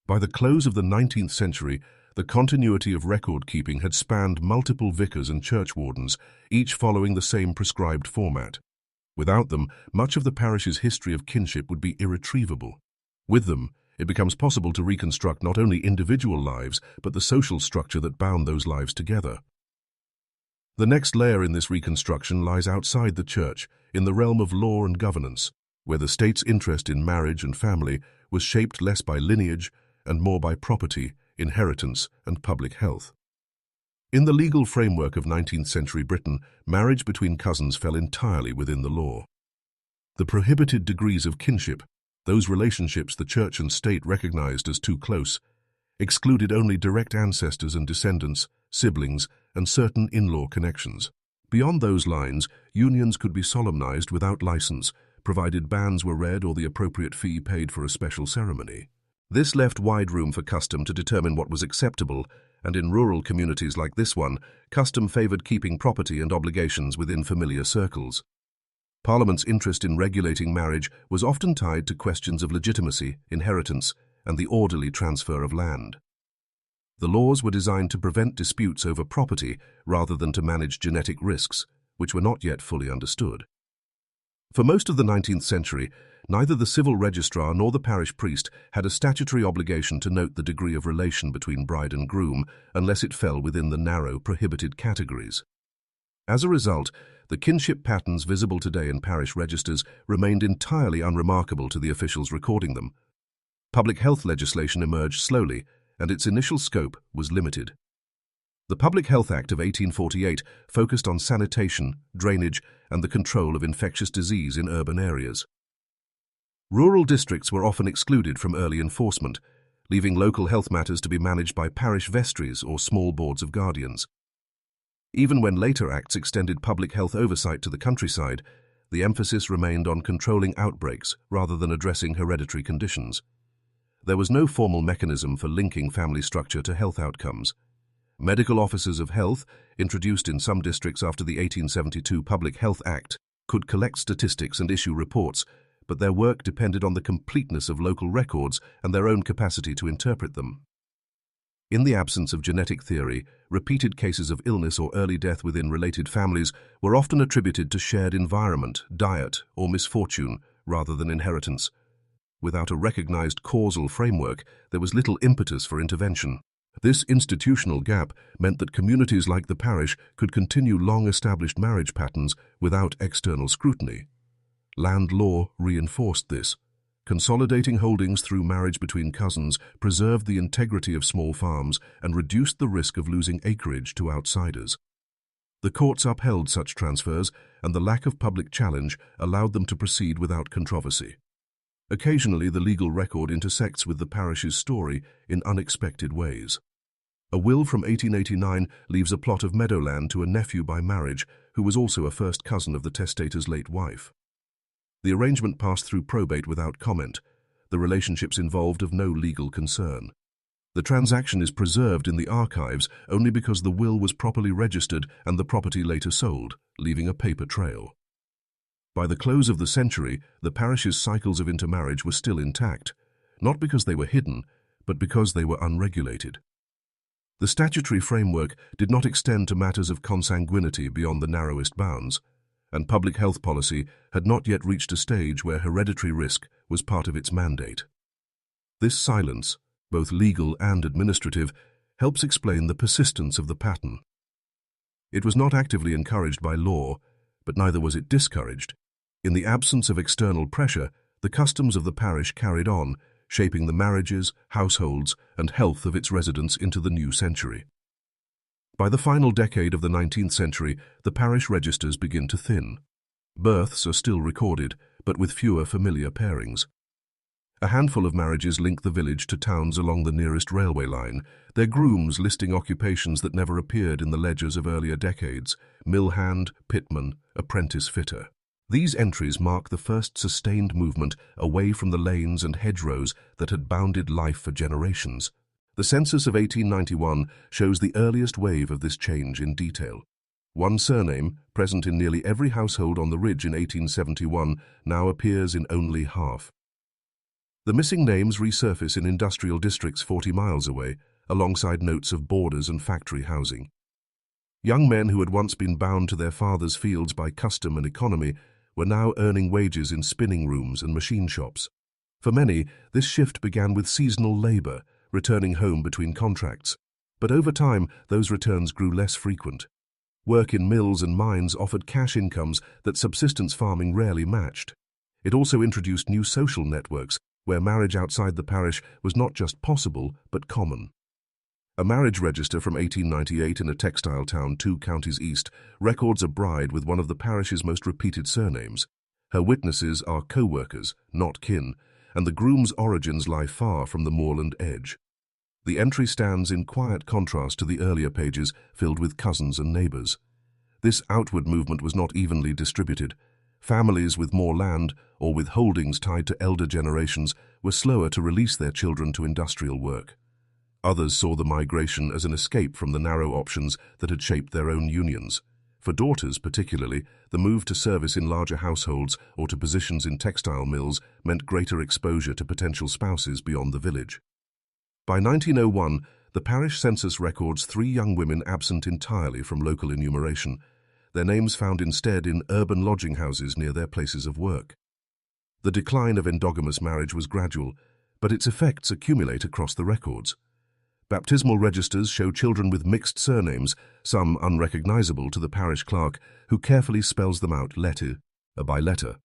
By the close of the 19th century, the continuity of record-keeping had spanned multiple vicars and churchwardens, each following the same prescribed format. Without them, much of the parish's history of kinship would be irretrievable. With them, it becomes possible to reconstruct not only individual lives, but the social structure that bound those lives together. The next layer in this reconstruction lies outside the Church, in the realm of law and governance, where the state's interest in marriage and family was shaped less by lineage and more by property, inheritance, and public health. In the legal framework of 19th century Britain, marriage between cousins fell entirely within the law. The prohibited degrees of kinship, those relationships the Church and state recognized as too close, excluded only direct ancestors and descendants, siblings, and certain in-law connections. Beyond those lines, unions could be solemnized without license, provided banns were read or the appropriate fee paid for a special ceremony. This left wide room for custom to determine what was acceptable, and in rural communities like this one, custom favored keeping property and obligations within familiar circles. Parliament's interest in regulating marriage was often tied to questions of legitimacy, inheritance, and the orderly transfer of land. The laws were designed to prevent disputes over property rather than to manage genetic risks, which were not yet fully understood. For most of the 19th century, neither the civil registrar nor the parish priest had a statutory obligation to note the degree of relation between bride and groom unless it fell within the narrow, prohibited categories. As a result, the kinship patterns visible today in parish registers remained entirely unremarkable to the officials recording them. Public health legislation emerged slowly, and its initial scope was limited. The Public Health Act of 1848 focused on sanitation, drainage, and the control of infectious disease in urban areas. Rural districts were often excluded from early enforcement, leaving local health matters to be managed by parish vestries or small boards of guardians. Even when later acts extended public health oversight to the countryside, the emphasis remained on controlling outbreaks rather than addressing hereditary conditions. There was no formal mechanism for linking family structure to health outcomes. Medical officers of health, introduced in some districts after the 1872 Public Health Act, could collect statistics and issue reports, but their work depended on the completeness of local records and their own capacity to interpret them. In the absence of genetic theory, repeated cases of illness or early death within related families were often attributed to shared environment, diet, or misfortune, rather than inheritance. Without a recognized causal framework, there was little impetus for intervention. This institutional gap meant that communities like the parish could continue long-established marriage patterns without external scrutiny. Land law reinforced this. Consolidating holdings through marriage between cousins preserved the integrity of small farms and reduced the risk of losing acreage to outsiders. The courts upheld such transfers, and the lack of public challenge allowed them to proceed without controversy. Occasionally, the legal record intersects with the parish's story in unexpected ways. A will from 1889 leaves a plot of meadowland to a nephew by marriage, who was also a first cousin of the testator's late wife. The arrangement passed through probate without comment, the relationships involved of no legal concern. The transaction is preserved in the archives only because the will was properly registered and the property later sold, leaving a paper trail. By the close of the century, the parish's cycles of intermarriage were still intact, not because they were hidden, but because they were unregulated. The statutory framework did not extend to matters of consanguinity beyond the narrowest bounds. and public health policy had not yet reached a stage where hereditary risk was part of its mandate. This silence, both legal and administrative, helps explain the persistence of the pattern. It was not actively encouraged by law, but neither was it discouraged. In the absence of external pressure, the customs of the parish carried on, shaping the marriages, households, and health of its residents into the new century. By the final decade of the 19th century, the parish registers begin to thin. Births are still recorded, but with fewer familiar pairings. A handful of marriages link the village to towns along the nearest railway line, their grooms listing occupations that never appeared in the ledgers of earlier decades: mill hand, pitman, apprentice fitter. These entries mark the first sustained movement away from the lanes and hedgerows that had bounded life for generations. The census of 1891 shows the earliest wave of this change in detail. One surname, present in nearly every household on the ridge in 1871, now appears in only half. The missing names resurface in industrial districts 40 miles away, alongside notes of borders and factory housing. Young men who had once been bound to their fathers' fields by custom and economy were now earning wages in spinning rooms and machine shops. For many, this shift began with seasonal labor, returning home between contracts. But over time, those returns grew less frequent. Work in mills and mines offered cash incomes that subsistence farming rarely matched. It also introduced new social networks, where marriage outside the parish was not just possible, but common. A marriage register from 1898 in a textile town 2 counties east records a bride with one of the parish's most repeated surnames. Her witnesses are co-workers, not kin, and the groom's origins lie far from the moorland edge. The entry stands in quiet contrast to the earlier pages filled with cousins and neighbors. This outward movement was not evenly distributed. Families with more land, or with holdings tied to elder generations, were slower to release their children to industrial work. Others saw the migration as an escape from the narrow options that had shaped their own unions. For daughters particularly, the move to service in larger households or to positions in textile mills meant greater exposure to potential spouses beyond the village. By 1901, the parish census records 3 young women absent entirely from local enumeration, their names found instead in urban lodging houses near their places of work. The decline of endogamous marriage was gradual, but its effects accumulate across the records. Baptismal registers show children with mixed surnames, some unrecognizable to the parish clerk, who carefully spells them out letter by letter.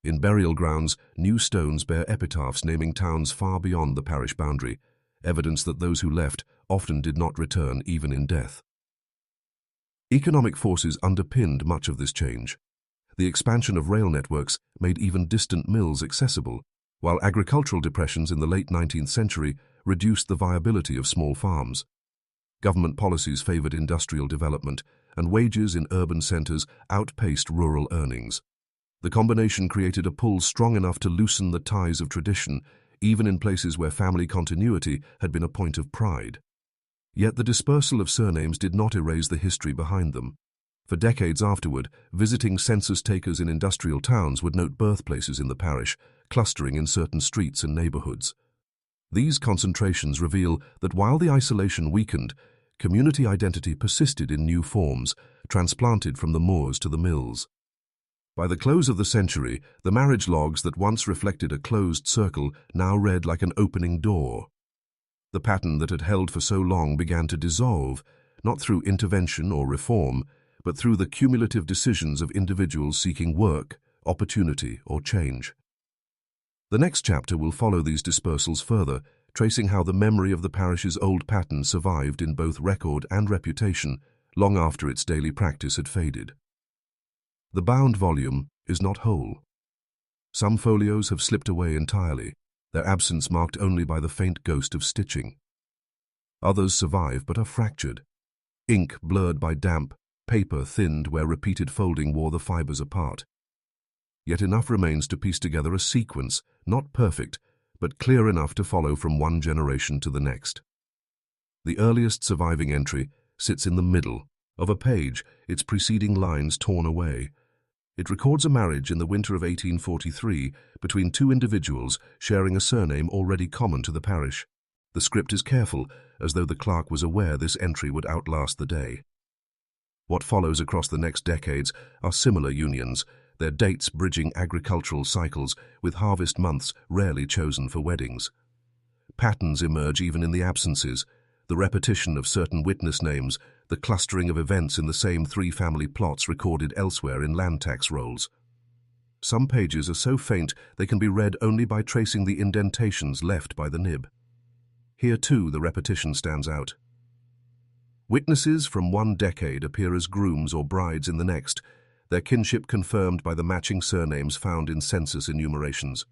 In burial grounds, new stones bear epitaphs naming towns far beyond the parish boundary, evidence that those who left often did not return even in death. Economic forces underpinned much of this change. The expansion of rail networks made even distant mills accessible, while agricultural depressions in the late 19th century reduced the viability of small farms. Government policies favored industrial development, and wages in urban centers outpaced rural earnings. The combination created a pull strong enough to loosen the ties of tradition, even in places where family continuity had been a point of pride. Yet the dispersal of surnames did not erase the history behind them. For decades afterward, visiting census takers in industrial towns would note birthplaces in the parish, clustering in certain streets and neighborhoods. These concentrations reveal that while the isolation weakened, community identity persisted in new forms, transplanted from the moors to the mills. By the close of the century, the marriage logs that once reflected a closed circle now read like an opening door. The pattern that had held for so long began to dissolve, not through intervention or reform, but through the cumulative decisions of individuals seeking work, opportunity, or change. The next chapter will follow these dispersals further, tracing how the memory of the parish's old pattern survived in both record and reputation long after its daily practice had faded. The bound volume is not whole. Some folios have slipped away entirely, their absence marked only by the faint ghost of stitching. Others survive but are fractured. Ink blurred by damp, paper thinned where repeated folding wore the fibers apart. Yet enough remains to piece together a sequence, not perfect, but clear enough to follow from one generation to the next. The earliest surviving entry sits in the middle of a page, its preceding lines torn away. It records a marriage in the winter of 1843 between 2 individuals sharing a surname already common to the parish. The script is careful, as though the clerk was aware this entry would outlast the day. What follows across the next decades are similar unions, their dates bridging agricultural cycles with harvest months rarely chosen for weddings. Patterns emerge even in the absences, the repetition of certain witness names, the clustering of events in the same three family plots recorded elsewhere in land tax rolls. Some pages are so faint they can be read only by tracing the indentations left by the nib. Here too the repetition stands out. Witnesses from one decade appear as grooms or brides in the next, their kinship confirmed by the matching surnames found in census enumerations.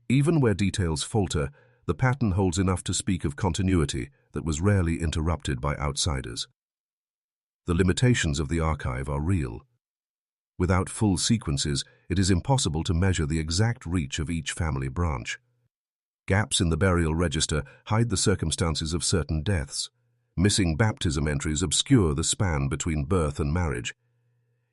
Even where details falter, the pattern holds enough to speak of continuity that was rarely interrupted by outsiders. The limitations of the archive are real. Without full sequences, it is impossible to measure the exact reach of each family branch. Gaps in the burial register hide the circumstances of certain deaths. Missing baptism entries obscure the span between birth and marriage.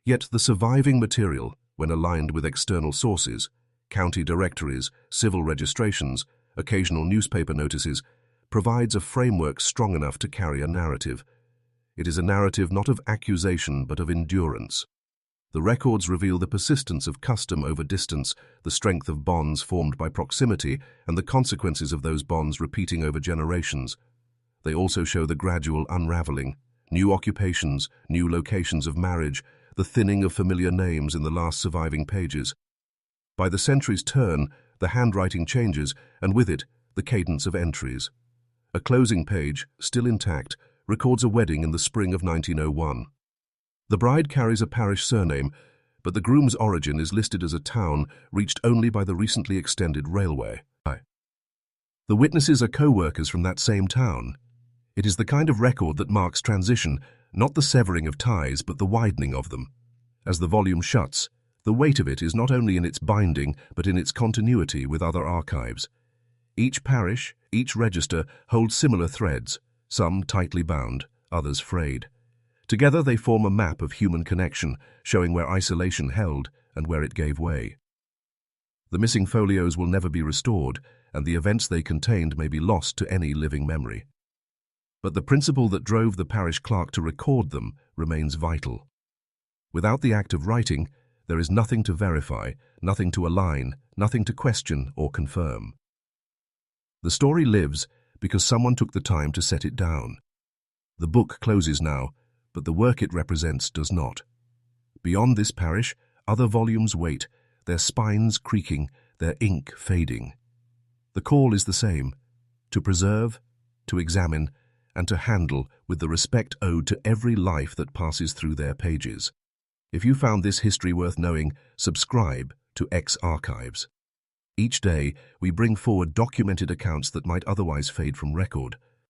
Yet the surviving material, when aligned with external sources, county directories, civil registrations, occasional newspaper notices, provides a framework strong enough to carry a narrative. It is a narrative not of accusation but of endurance. The records reveal the persistence of custom over distance, the strength of bonds formed by proximity, and the consequences of those bonds repeating over generations. They also show the gradual unraveling, new occupations, new locations of marriage, the thinning of familiar names in the last surviving pages. By the century's turn, the handwriting changes, and with it, the cadence of entries. A closing page, still intact, records a wedding in the spring of 1901. The bride carries a parish surname, but the groom's origin is listed as a town reached only by the recently extended railway. The witnesses are co-workers from that same town. It is the kind of record that marks transition, not the severing of ties, but the widening of them. As the volume shuts, the weight of it is not only in its binding, but in its continuity with other archives. Each parish, each register holds similar threads, some tightly bound, others frayed. Together they form a map of human connection, showing where isolation held and where it gave way. The missing folios will never be restored, and the events they contained may be lost to any living memory. But the principle that drove the parish clerk to record them remains vital. Without the act of writing, there is nothing to verify, nothing to align, nothing to question or confirm. The story lives because someone took the time to set it down. The book closes now, but the work it represents does not. Beyond this parish, other volumes wait, their spines creaking, their ink fading. The call is the same: to preserve, to examine, and to handle with the respect owed to every life that passes through their pages. If you found this history worth knowing, subscribe to X Archives. Each day, we bring forward documented accounts that might otherwise fade from record,